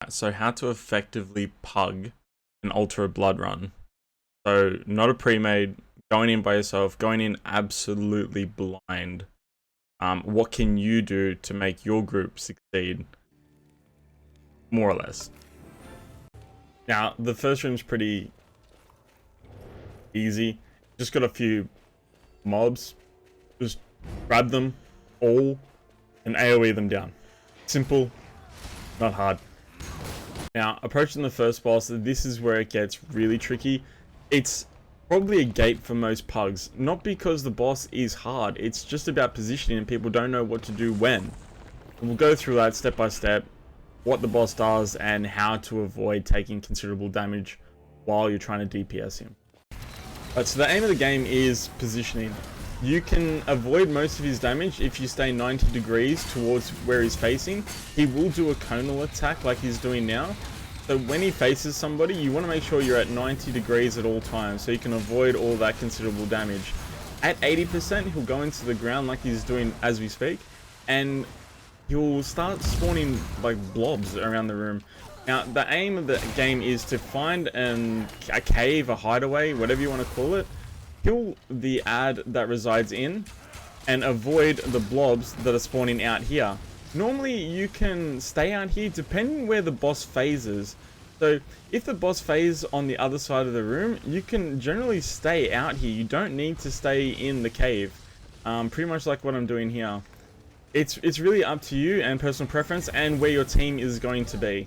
Alright, so how to effectively pug an Ultra Blood Run. So, not a pre-made, going in by yourself, going in absolutely blind. What can you do to make your group succeed? More or less. Now, the first room's pretty easy. Just got a few mobs. Just grab them all and AoE them down. Simple, not hard. Now, approaching the first boss, this is where it gets really tricky. It's probably a gate for most pugs, not because the boss is hard, it's just about positioning and people don't know what to do when. We'll go through that step by step, what the boss does and how to avoid taking considerable damage while you're trying to DPS him. So the aim of the game is positioning. You can avoid most of his damage if you stay 90 degrees towards where he's facing. He will do a conal attack like he's doing now. So when he faces somebody, you want to make sure you're at 90 degrees at all times so you can avoid all that considerable damage. At 80%, he'll go into the ground like he's doing as we speak, and he'll start spawning like blobs around the room. Now, the aim of the game is to find a cave, a hideaway, whatever you want to call it, kill the ad that resides in, and avoid the blobs that are spawning out here. Normally, you can stay out here depending where the boss phases. So, if the boss phases on the other side of the room, you can generally stay out here. You don't need to stay in the cave. Pretty much like what I'm doing here. It's really up to you and personal preference and where your team is going to be.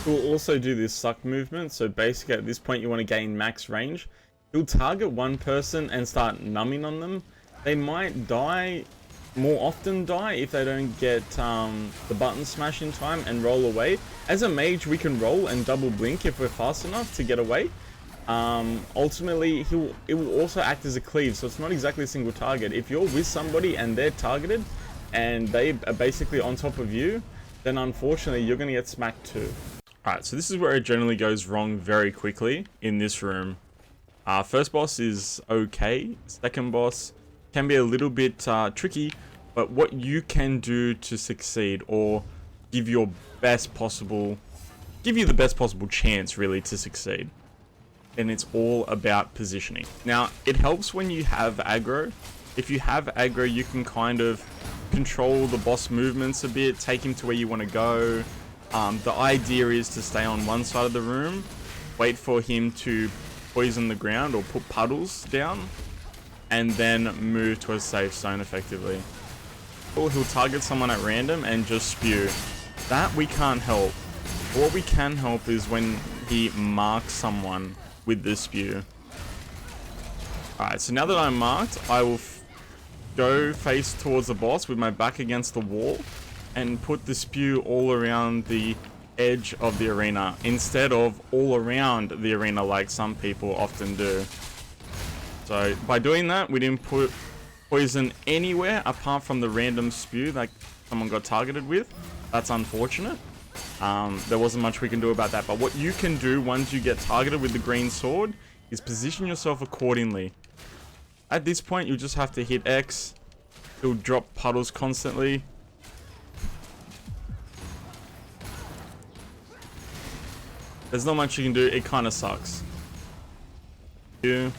We'll also do this suck movement. So basically at this point you want to gain max range. You'll target one person and start numbing on them. They might die, more often die if they don't get the button smash in time and roll away. As a mage we can roll and double blink if we're fast enough to get away. Ultimately it will also act as a cleave, so it's not exactly a single target. If you're with somebody and they're targeted and they are basically on top of you, then unfortunately you're going to get smacked too. Alright, so this is where it generally goes wrong very quickly in this room. First boss is okay, second boss can be a little bit tricky, but what you can do to succeed or give you the best possible chance really to succeed, and it's all about positioning. Now, it helps when you have aggro. If you have aggro, you can kind of control the boss movements a bit, take him to where you want to go. The idea is to stay on one side of the room, wait for him to poison the ground or put puddles down, and then move to a safe zone effectively. Or he'll target someone at random and just spew. That we can't help. What we can help is when he marks someone with the spew. Alright, so now that I'm marked, I will go face towards the boss with my back against the wall and put the spew all around the edge of the arena instead of all around the arena like some people often do. So by doing that, we didn't put poison anywhere apart from the random spew that someone got targeted with. That's unfortunate. There wasn't much we can do about that, but what you can do once you get targeted with the green sword is position yourself accordingly. At this point, you just have to hit X. It'll drop puddles constantly. There's not much you can do. It kind of sucks. You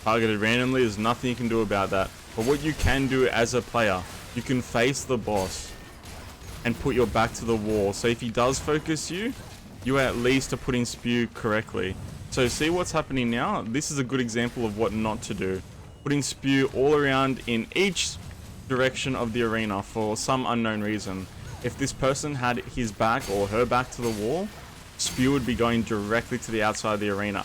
targeted randomly. There's nothing you can do about that. But what you can do as a player, you can face the boss and put your back to the wall. So if he does focus you, you at least are putting spew correctly. So see what's happening now? This is a good example of what not to do. Putting spew all around in each direction of the arena for some unknown reason. If this person had his back or her back to the wall, spew would be going directly to the outside of the arena.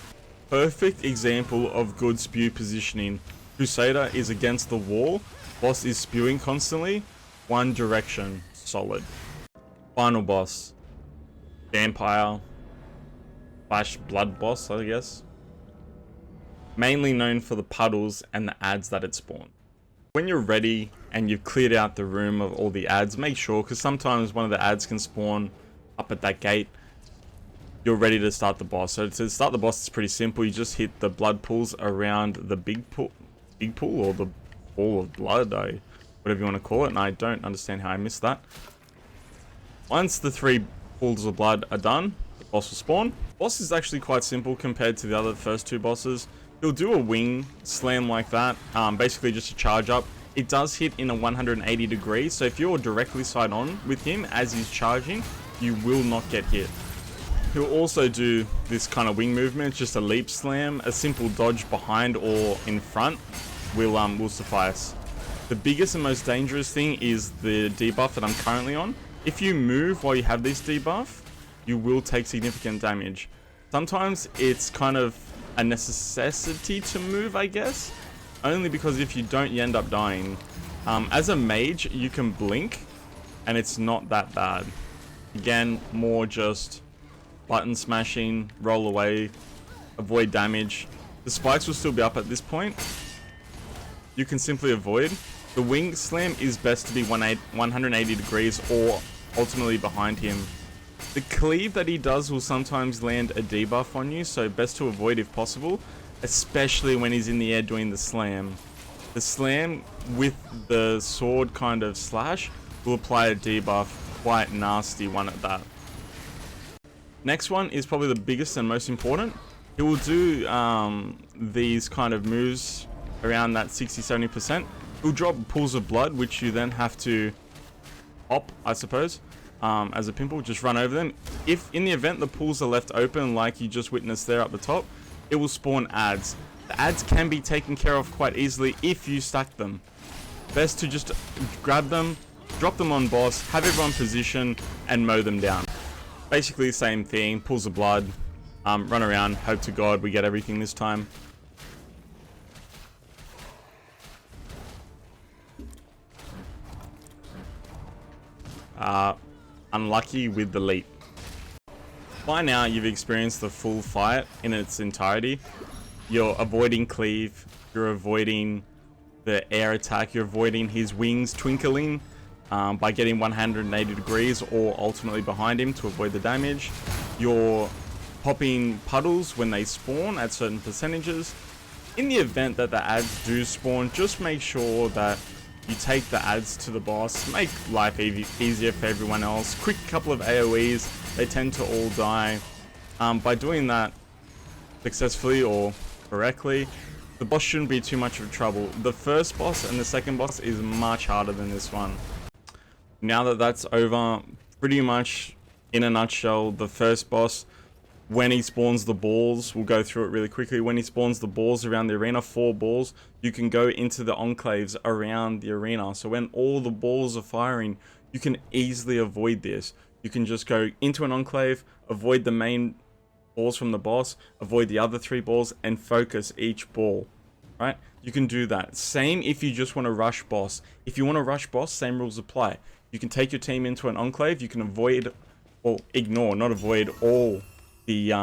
Perfect example of good spew positioning. Crusader is against the wall, boss is spewing constantly, one direction, solid. Final boss, vampire slash blood boss, I guess. Mainly known for the puddles and the ads that it spawned. When you're ready and you've cleared out the room of all the ads, make sure, because sometimes one of the ads can spawn up at that gate. You're ready to start the boss. So to start the boss, it's pretty simple. You just hit the blood pools around the big pool or the ball of blood, whatever you want to call it. And I don't understand how I missed that. Once the 3 pools of blood are done, the boss will spawn. Boss is actually quite simple compared to the other first two bosses. He'll do a wing slam like that, basically just a charge up. It does hit in a 180 degrees, so if you're directly side on with him as he's charging, you will not get hit. He'll also do this kind of wing movement, it's just a leap slam. A simple dodge behind or in front will suffice. The biggest and most dangerous thing is the debuff that I'm currently on. If you move while you have this debuff, you will take significant damage. Sometimes it's kind of a necessity to move, I guess, only because if you don't, you end up dying. As a mage, you can blink, and it's not that bad. Again, more just button smashing, roll away, avoid damage. The spikes will still be up at this point. You can simply avoid. The wing slam is best to be 180 degrees or ultimately behind him. The cleave that he does will sometimes land a debuff on you, so best to avoid if possible, especially when he's in the air doing the slam. The slam with the sword kind of slash will apply a debuff, quite nasty one at that. Next one is probably the biggest and most important. He will do these kind of moves around that 60-70%. He'll drop pools of blood, which you then have to pop, I suppose, as a pimple. Just run over them. If in the event the pools are left open, like you just witnessed there up the top, it will spawn adds. The adds can be taken care of quite easily if you stack them. Best to just grab them, drop them on boss, have everyone position, and mow them down. Basically the same thing, pools of blood, run around, hope to God we get everything this time. Unlucky with the leap. By now you've experienced the full fight in its entirety. You're avoiding cleave, you're avoiding the air attack, you're avoiding his wings twinkling by getting 180 degrees or ultimately behind him to avoid the damage. You're popping puddles when they spawn at certain percentages. In the event that the adds do spawn, just make sure that you take the adds to the boss, make life easier for everyone else. Quick couple of AoEs, they tend to all die. By doing that successfully or correctly, the boss shouldn't be too much of trouble. The first boss and the second boss is much harder than this one. Now that that's over, pretty much in a nutshell, the first boss, when he spawns the balls, we'll go through it really quickly. When he spawns the balls around the arena, 4 balls, you can go into the enclaves around the arena. So when all the balls are firing, you can easily avoid this. You can just go into an enclave, avoid the main balls from the boss, avoid the other 3 balls, and focus each ball, right? You can do that. Same if you just want to rush boss. If you want to rush boss, same rules apply. You can take your team into an enclave, you can avoid, or ignore, not avoid, all the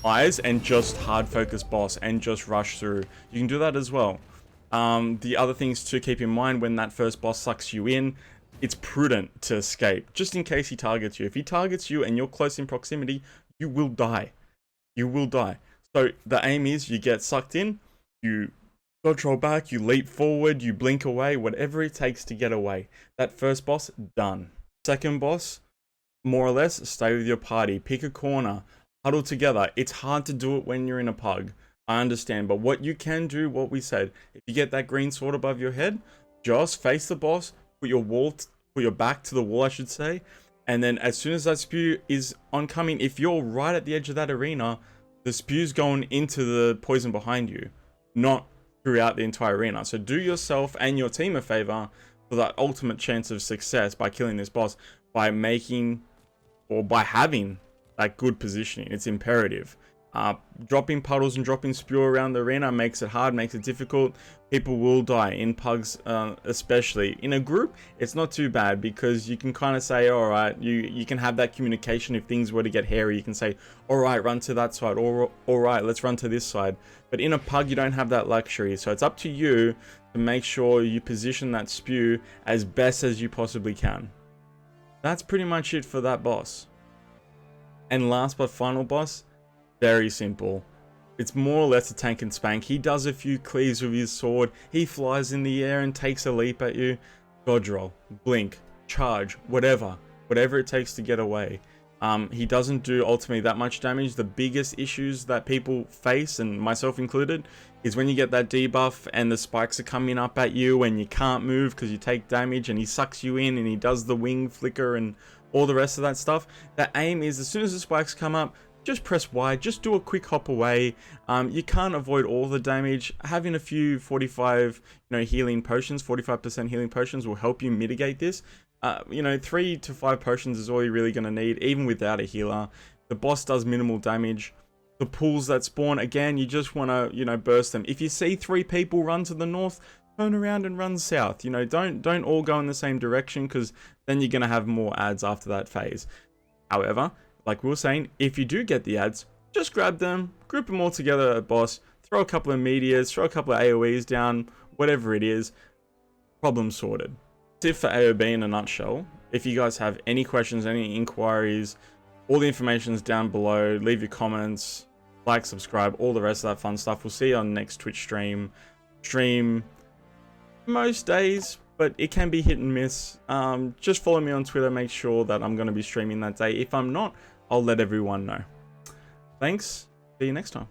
eyes and just hard focus boss and just rush through. You can do that as well. The other things to keep in mind when that first boss sucks you in, it's prudent to escape just in case he targets you. If he targets you and you're close in proximity, you will die. You will die. So the aim is you get sucked in, you dodge roll back, you leap forward, you blink away, whatever it takes to get away. That first boss, done. Second boss, more or less, stay with your party. Pick a corner. Huddle together. It's hard to do it when you're in a pug. I understand. But what you can do, what we said, if you get that green sword above your head, just face the boss, put your back to the wall, I should say. And then as soon as that spew is oncoming, if you're right at the edge of that arena, the spew's going into the poison behind you, not throughout the entire arena. So do yourself and your team a favor for that ultimate chance of success by killing this boss, by making or by having that good positioning. It's imperative. Dropping puddles and dropping spew around the arena makes it hard, makes it difficult. People will die in pugs, especially. In a group, it's not too bad because you can kind of say, all right, you can have that communication. If things were to get hairy, you can say, all right, run to that side, or all right, let's run to this side. But in a pug, you don't have that luxury. So it's up to you to make sure you position that spew as best as you possibly can. That's pretty much it for that boss. And last but final boss, very simple. It's more or less a tank and spank. He does a few cleaves with his sword. He flies in the air and takes a leap at you. Dodge roll, blink, charge, whatever. whatever it takes to get away. He doesn't do ultimately that much damage. The biggest issues that people face, and myself included, is when you get that debuff and the spikes are coming up at you and you can't move because you take damage, and he sucks you in and he does the wing flicker and all the rest of that stuff. The aim is, as soon as the spikes come up, just press Y, just do a quick hop away. You can't avoid all the damage. Having a few 45, healing potions, 45% healing potions will help you mitigate this. 3 to 5 potions is all you're really going to need, even without a healer. The boss does minimal damage. The pools that spawn, again, you just want to, burst them. If you see 3 people run to the north, turn around and run south. Don't all go in the same direction, because then you're going to have more ads after that phase. However, like we were saying, if you do get the ads, just grab them, group them all together at boss, throw a couple of meteors, throw a couple of AoEs down, whatever it is, problem sorted. That's it for AOB in a nutshell. If you guys have any questions, any inquiries, all the information is down below. Leave your comments, like, subscribe, all the rest of that fun stuff. We'll see you on the next Twitch stream. Stream most days, but it can be hit and miss. Just follow me on Twitter, make sure that I'm going to be streaming that day. If I'm not, I'll let everyone know. Thanks, see you next time.